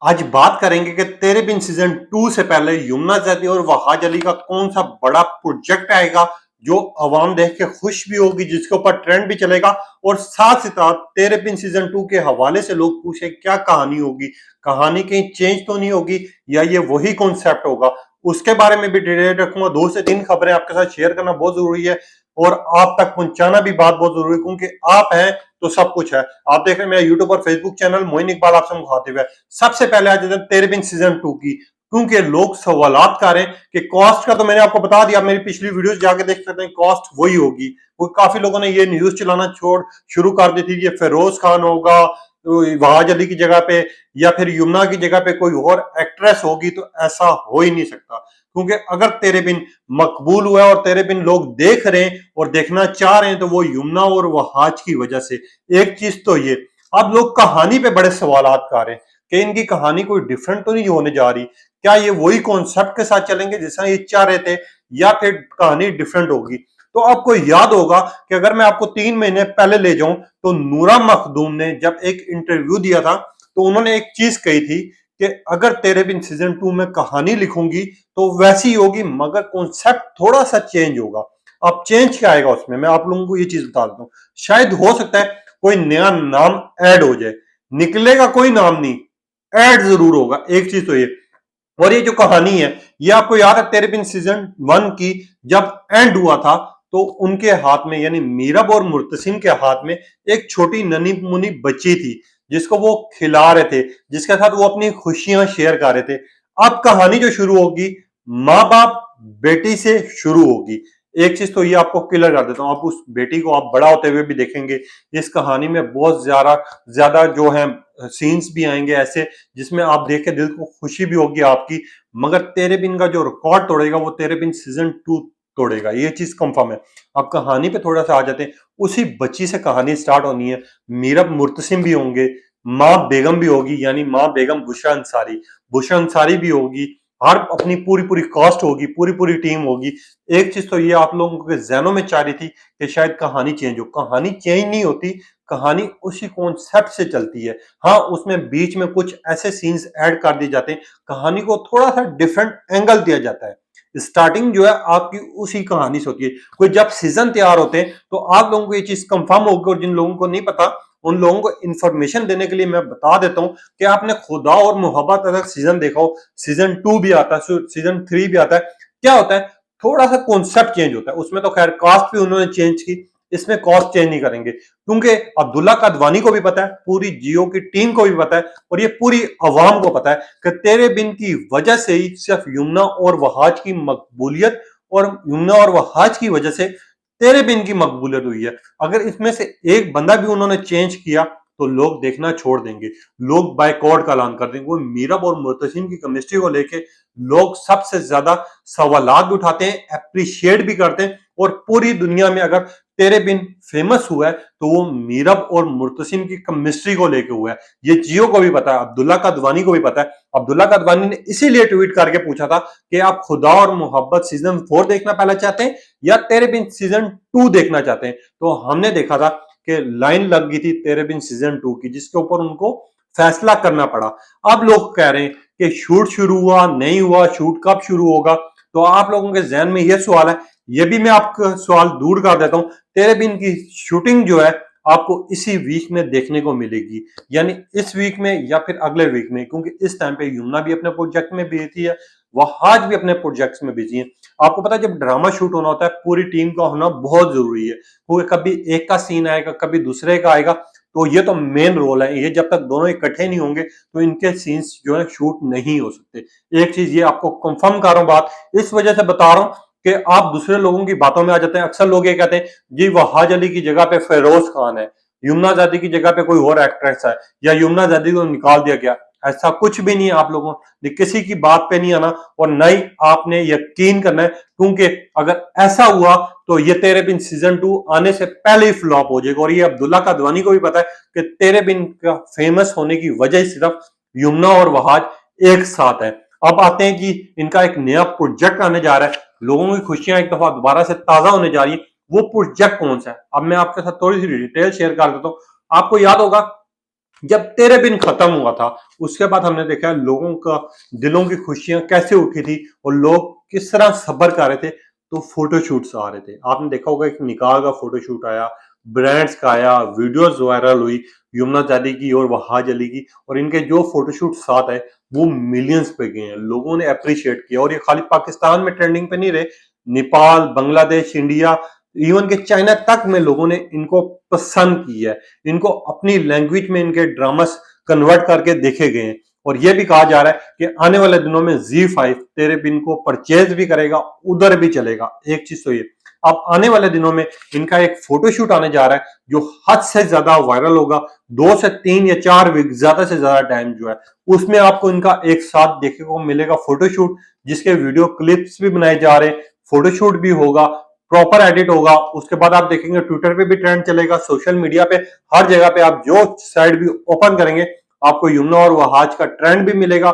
आज बात करेंगे कि तेरे बिन सीजन 2 से पहले यमुना जैदी और वहाज अली का कौन सा बड़ा प्रोजेक्ट आएगा जो आवाम देख के खुश भी होगी, जिसके ऊपर ट्रेंड भी चलेगा। और साथ ही साथ तेरे बिन सीजन 2 के हवाले से लोग पूछे क्या कहानी होगी, कहानी कहीं चेंज तो नहीं होगी या ये वही कॉन्सेप्ट होगा, उसके बारे में भी डिटेल रखूंगा। 2 से 3 खबरें आपके साथ शेयर करना बहुत जरूरी है और आप तक पहुंचाना भी बात बहुत जरूरी है, क्योंकि आप हैं तो सब कुछ है। आप देख रहे हैं मेरा यूट्यूब और फेसबुक चैनल मोइन इकबाल, आपसे मुखातिब है। सबसे पहले आज तेरे बिन सीजन 2 की, क्योंकि लोग सवालात कर रहे हैं कि कॉस्ट का तो मैंने आपको बता दिया, मेरी पिछली वीडियोस जाके देख सकते हैं, कॉस्ट वही होगी। वो काफी लोगों ने ये न्यूज चलाना शुरू कर दी थी कि फेरोज खान होगा वहाज अली की जगह पे या फिर यमुना की जगह पे कोई और एक्ट्रेस होगी, तो ऐसा हो ही नहीं सकता। क्योंकि अगर तेरे बिन मकबूल हुआ और तेरे बिन लोग देख रहे हैं और देखना चाह रहे हैं तो वो यमुना और वहाज की वजह से। एक चीज तो ये, अब लोग कहानी पे बड़े सवालात कर रहे हैं कि इनकी कहानी कोई डिफरेंट तो नहीं होने जा रही, क्या ये वही कॉन्सेप्ट के साथ चलेंगे जैसा ये चाह रहे थे या फिर कहानी डिफरेंट होगी। तो आपको याद होगा कि अगर मैं आपको 3 महीने पहले ले जाऊं तो नूरा मखदूम ने जब एक इंटरव्यू दिया था तो उन्होंने एक चीज कही थी कि अगर तेरे बिन सीजन 2 में कहानी लिखूंगी तो वैसी होगी मगर कॉन्सेप्ट थोड़ा सा चेंज होगा। अब चेंज क्या आएगा उसमें, मैं आप लोगों को ये चीज बता देता हूँ। शायद हो सकता है कोई नया नाम ऐड हो जाए, निकलेगा कोई नाम नहीं, ऐड जरूर होगा। एक चीज तो ये, और ये जो कहानी है ये आपको याद है तेरे बिन सीजन 1 की जब एंड हुआ था तो उनके हाथ में यानी मीरब और मुर्तसिम के हाथ में एक छोटी ननी मुनी बच्ची थी जिसको वो खिला रहे थे, जिसके साथ वो अपनी खुशियां शेयर कर रहे थे। अब कहानी जो शुरू होगी माँ बाप बेटी से शुरू होगी। एक चीज तो ये आपको क्लियर कर देता हूँ, आप उस बेटी को आप बड़ा होते हुए भी देखेंगे। इस कहानी में बहुत ज्यादा ज्यादा जो है सीन्स भी आएंगे ऐसे जिसमें आप देख के दिल को खुशी भी होगी आपकी। मगर तेरे बिन का जो रिकॉर्ड तोड़ेगा वो तेरे बिन सीजन 2 तोड़ेगा, ये चीज कंफर्म है। अब कहानी पे थोड़ा सा आ जाते हैं। उसी बच्ची से कहानी स्टार्ट होनी है। मीरब मुर्तसिम भी होंगे, माँ बेगम भी होगी यानी माँ बेगम बुशरा अंसारी भी होगी। हर अपनी पूरी पूरी कास्ट होगी, पूरी पूरी टीम होगी। एक चीज तो ये आप लोगों के जहनों में चाह रही थी कि शायद कहानी चेंज हो, कहानी चेंज नहीं होती, कहानी उसी कॉन्सेप्ट से चलती है। हाँ, उसमें बीच में कुछ ऐसे सीन्स ऐड कर दिए जाते हैं, कहानी को थोड़ा सा डिफरेंट एंगल दिया जाता है। स्टार्टिंग जो है आपकी उसी कहानी से होती है। कोई जब सीजन तैयार होते हैं तो आप लोगों को ये चीज कंफर्म होगी, और जिन लोगों को नहीं पता उन लोगों को इंफॉर्मेशन देने के लिए मैं बता देता हूं कि आपने खुदा और मोहब्बत अगर सीजन देखा हो, सीजन 2 भी आता है, सीजन 3 भी आता है। क्या होता है, थोड़ा सा कॉन्सेप्ट चेंज होता है। उसमें तो खैर कास्ट भी उन्होंने चेंज की, इसमें कॉस्ट चेंज नहीं करेंगे, क्योंकि अब्दुल्ला कदवानी को भी पता है, पूरी जियो की टीम को भी पता है और ये पूरी अवाम को पता है कि तेरे बिन की वजह से ही सिर्फ यमुना और वहाज की मकबूलियत और यमुना और वहाज की वजह से तेरे बिन की मकबूलियत हुई है। अगर इसमें से एक बंदा भी उन्होंने चेंज किया तो लोग देखना छोड़ देंगे, लोग बायकॉट का ऐलान कर देंगे। वो मीरब और मुर्तसिम की केमिस्ट्री को लेके लोग सबसे ज्यादा सवालात भी उठाते हैं, अप्रिशिएट भी करते हैं। और पूरी दुनिया में अगर तेरे बिन फेमस हुआ है तो वो मीरब और मुर्तसिम की केमिस्ट्री को लेके हुआ है। ये जियो को भी पता है, अब्दुल्ला कदवानी को भी पता है। अब्दुल्ला कदवानी ने इसीलिए ट्वीट करके पूछा था कि आप खुदा और मोहब्बत सीजन 4 देखना पहले चाहते हैं या तेरे बिन सीजन 2 देखना चाहते हैं। तो हमने देखा था कि लाइन लग गई थी तेरे बिन सीजन 2 की, जिसके ऊपर उनको फैसला करना पड़ा। अब लोग कह रहे हैं कि शूट शुरू हुआ नहीं हुआ, शूट कब शुरू होगा। तो आप लोगों के जहन में यह सवाल है, ये भी मैं आपका सवाल दूर कर देता हूं। तेरे बिन की शूटिंग जो है आपको इसी वीक में देखने को मिलेगी, यानी इस वीक में या फिर अगले वीक में, क्योंकि इस टाइम पे यमुना भी अपने प्रोजेक्ट में बिजी है, वहाज भी अपने प्रोजेक्ट्स में बिजी है। आपको पता है जब ड्रामा शूट होना होता है पूरी टीम का होना बहुत जरूरी है, क्योंकि कभी एक का सीन आएगा कभी दूसरे का आएगा। तो ये तो मेन रोल है, ये जब तक दोनों इकट्ठे नहीं होंगे तो इनके सीन्स जो है शूट नहीं हो सकते। एक चीज ये आपको कंफर्म कर रहा हूं, बात इस वजह से बता रहा हूं कि आप दूसरे लोगों की बातों में आ जाते हैं। अक्सर लोग ये कहते हैं जी वहाज अली की जगह पे फेरोज खान है, यमुना जैदी की जगह पे कोई और एक्ट्रेस है, या यमुना जैदी को निकाल दिया गया। ऐसा कुछ भी नहीं है। आप लोगों ने किसी की बात पे नहीं आना और न ही आपने यकीन करना है, क्योंकि अगर ऐसा हुआ तो ये तेरे बिन सीजन 2 आने से पहले ही फ्लॉप हो जाएगा। और ये अब्दुल्ला कदवानी को भी पता है कि तेरे बिन का फेमस होने की वजह सिर्फ यमुना और वहाज एक साथ है। अब आते हैं कि इनका एक नया प्रोजेक्ट आने जा रहा है, लोगों की खुशियां एक दफा दोबारा से ताजा होने जा रही है। वो प्रोजेक्ट कौन सा है अब मैं आपके साथ थोड़ी सी डिटेल शेयर कर देता हूं। आपको याद होगा जब तेरे बिन खत्म हुआ था, उसके बाद हमने देखा लोगों का दिलों की खुशियां कैसे उठी थी और लोग किस तरह सब्र कर रहे थे। तो फोटोशूट्स आ रहे थे, आपने देखा होगा एक निकाह का फोटोशूट आया, ब्रांड्स का आया, वीडियोस वायरल हुई यमुना जादी की और वहाज अली की, और इनके जो फोटोशूट साथ है वो मिलियंस पे गए हैं, लोगों ने अप्रिशिएट किया। और ये खाली पाकिस्तान में ट्रेंडिंग पे नहीं रहे, नेपाल, बांग्लादेश, इंडिया, इवन के चाइना तक में लोगों ने इनको पसंद किया है। इनको अपनी लैंग्वेज में इनके ड्रामास कन्वर्ट करके देखे गए हैं। और यह भी कहा जा रहा है कि आने वाले दिनों में Z5 तेरे बिन को परचेज भी करेगा, उधर भी चलेगा। एक चीज तो ये, अब आने वाले दिनों में इनका एक फोटोशूट आने जा रहा है जो हद से ज्यादा वायरल होगा। 2 से 3 या 4 वीक ज्यादा से ज्यादा टाइम जो है उसमें आपको इनका एक साथ देखने को मिलेगा फोटोशूट, जिसके वीडियो क्लिप्स भी बनाए जा रहे हैं, फोटोशूट भी होगा, प्रॉपर एडिट होगा। उसके बाद आप देखेंगे ट्विटर पे भी ट्रेंड चलेगा, सोशल मीडिया पे हर जगह पे आप जो साइड भी ओपन करेंगे आपको यमुना और वहाज का ट्रेंड भी मिलेगा,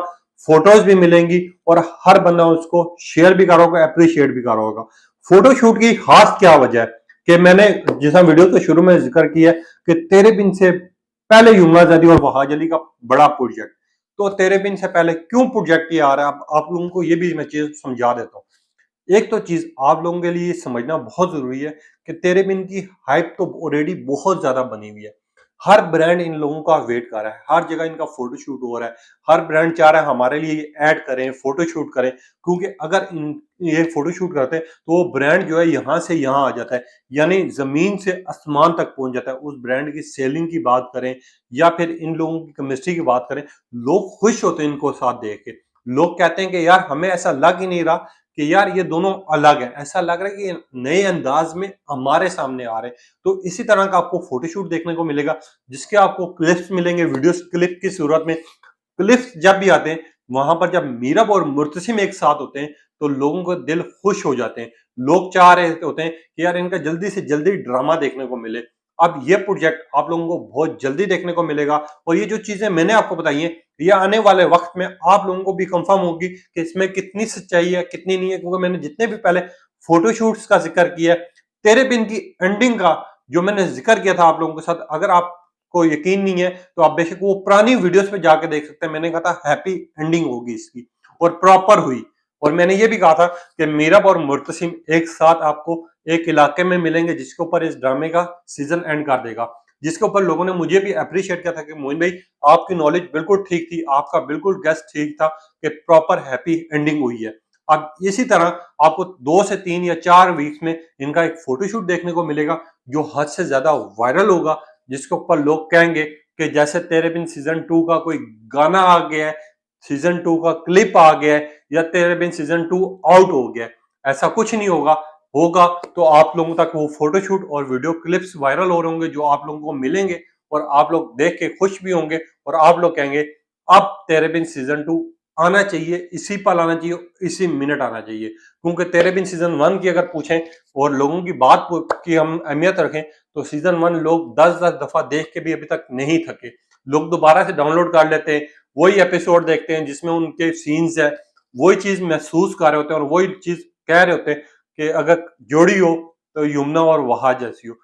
फोटोज भी मिलेंगी, और हर बंदा उसको शेयर भी कर रहा होगा, अप्रिशिएट भी कर रहा होगा। फोटोशूट की खास क्या वजह है कि मैंने जैसा वीडियो के शुरू में जिक्र किया कि तेरे बिन से पहले यमुना जादी और वहाज अली का बड़ा प्रोजेक्ट, तो तेरे बिन से पहले क्यों प्रोजेक्ट ये आ रहा है, आप लोगों को ये भी मैं चीज समझा देता हूँ। एक तो चीज आप लोगों के लिए समझना बहुत जरूरी है कि तेरे बिन की हाइप तो ऑलरेडी बहुत ज्यादा बनी हुई है। हर ब्रांड इन लोगों का वेट कर रहा है, हर जगह इनका फोटोशूट हो रहा है, हर ब्रांड चाह रहा है हमारे लिए ऐड करें, फोटोशूट करें, क्योंकि अगर इन ये फोटोशूट करते हैं तो वो ब्रांड जो है यहां से यहां आ जाता है, यानी जमीन से आसमान तक पहुंच जाता है। उस ब्रांड की सेलिंग की बात करें या फिर इन लोगों की केमिस्ट्री की बात करें, लोग खुश होते हैं इनको साथ देख के। लोग कहते हैं कि यार हमें ऐसा लग ही नहीं रहा कि यार ये दोनों अलग है, ऐसा लग रहा है कि नए अंदाज में हमारे सामने आ रहे हैं। तो इसी तरह का आपको फोटोशूट देखने को मिलेगा, जिसके आपको क्लिप्स मिलेंगे वीडियोस क्लिप की सूरत में। क्लिप्स जब भी आते हैं वहां पर जब मीरब और मुर्तसिम एक साथ होते हैं तो लोगों को दिल खुश हो जाते हैं, लोग चाह रहे होते हैं कि यार इनका जल्दी से जल्दी ड्रामा देखने को मिले। अब ये प्रोजेक्ट आप लोगों को बहुत जल्दी देखने को मिलेगा, और ये जो चीजें मैंने आपको बताई हैं ये आने वाले वक्त में आप लोगों को भी कंफर्म होगी कि इसमें कितनी सच्चाई है कितनी नहीं है, क्योंकि मैंने जितने भी पहले फोटोशूट्स का जिक्र किया है, तेरे बिन की एंडिंग का जो मैंने जिक्र किया था आप लोगों के साथ, अगर आपको यकीन नहीं है तो आप बेशक वो पुरानी वीडियोस पे जाके देख सकते हैं। मैंने कहा था हैप्पी एंडिंग होगी इसकी, और प्रॉपर हुई। और मैंने ये भी कहा था कि मीरब और मुर्तसिम एक साथ आपको एक इलाके में मिलेंगे जिसके ऊपर इस ड्रामे का सीजन एंड कर देगा, जिसके ऊपर लोगों ने मुझे भी अप्रिशिएट किया था कि मोइन भाई आपकी नॉलेज बिल्कुल ठीक थी, आपका बिल्कुल गेस ठीक था कि प्रॉपर हैप्पी एंडिंग हुई है। अब इसी तरह आपको 2 से 3 या 4 वीक्स में इनका एक फोटोशूट देखने को मिलेगा जो हद से ज्यादा वायरल होगा, जिसके ऊपर लोग कहेंगे कि जैसे तेरे बिन सीजन 2 का कोई गाना आ गया है, सीजन 2 का क्लिप आ गया है, या तेरे बिन सीजन 2 आउट हो गया है। ऐसा कुछ नहीं होगा, होगा तो आप लोगों तक वो फोटोशूट और वीडियो क्लिप्स वायरल हो रहे होंगे जो आप लोगों को मिलेंगे, और आप लोग देख के खुश भी होंगे, और आप लोग कहेंगे अब तेरे बिन सीजन 2 आना चाहिए, इसी पल आना चाहिए, इसी मिनट आना चाहिए। क्योंकि तेरे बिन सीजन 1 की अगर पूछें और लोगों की बात की हम अहमियत रखें तो सीजन 1 लोग 10-10 दफा देख के भी अभी तक नहीं थके। लोग दोबारा से डाउनलोड कर लेते हैं, वही एपिसोड देखते हैं जिसमें उनके सीन्स है, वही चीज महसूस कर रहे होते हैं और वही चीज कह रहे होते हैं कि अगर जोड़ी हो तो यमुना और वहाज जैसी हो।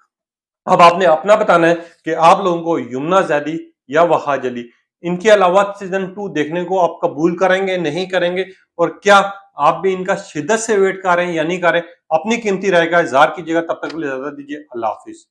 अब आपने अपना बताना है कि आप लोगों को यमुना जैदी या वहाज अली, इनके अलावा सीजन 2 देखने को आप कबूल करेंगे नहीं करेंगे, और क्या आप भी इनका शिद्दत से वेट कर रहे हैं या नहीं कर रहे? अपनी कीमती राय का इजहार कीजिएगा। तब तक के लिए इजाजत दीजिए, अल्लाह हाफिज।